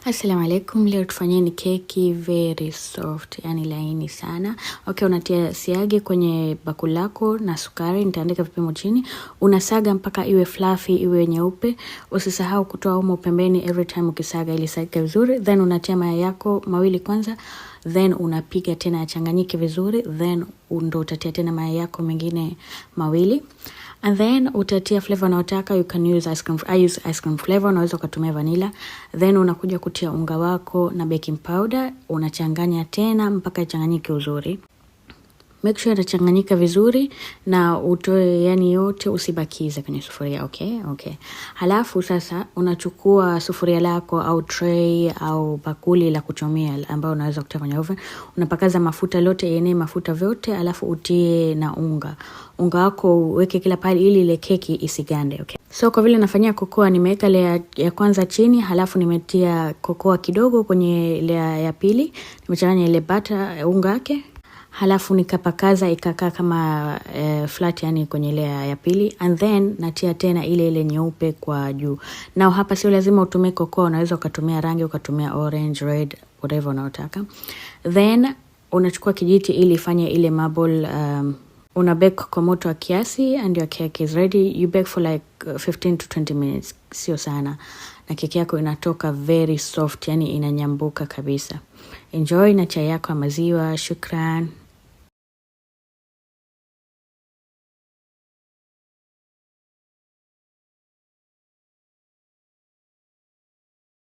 Assalamu alaikum, leo tufanyeni keki very soft, yani laini sana. Okay, unatia siagi kwenye bakuli lako na sukari, nitaandika vipimo chini. Unasaga mpaka iwe fluffy, iwe nyeupe. Usisahau kutoa umo pembeni every time ukisaga ili saike vizuri. Then unatia mayai yako mawili kwanza, then unapiga tena yachanganyike vizuri, then ndo utatia tena mayai yako mengine mawili. And then utatia flavor unayotaka. You can use ice cream. I use ice cream flavor, unaweza kutumia vanilla. Then unakuja kutia unga wako na baking powder, unachanganya tena mpaka ichanganyike uzuri. Make sure itachanganyika vizuri na utoe yani yote, usibakize kwenye sufuria, okay? Halafu sasa unachukua sufuria lako au tray au bakuli la kuchomea ambao unaweza kutia kwenye oven. Unapakaza mafuta lote, yenye mafuta vyote, alafu utie na unga. Unga wako uweke kila pale ili ile keki isigande, okay? So kwa vile nafanyia kokoa, nimeweka layer ya kwanza chini, halafu nimetia kokoa kidogo kwenye layer ya pili. Nimechanganya ile butter unga wake. Halafu nikapakaza ikakaa kama flat yani kwenye layer ya pili, and then natia tena ile nyeupe kwa juu. Now hapa sio lazima utumie cocoa, unaweza ukatumia rangi, ukatumia orange, red, whatever unayotaka. Then unachukua kijiti ili ifanye ile marble. Una bake kwa moto wa kiasi and your cake is ready. You bake for like 15 to 20 minutes, sio sana. Na keki yako inatoka very soft, yani inanyambuka kabisa. Enjoy na chai yako ya maziwa. Shukran.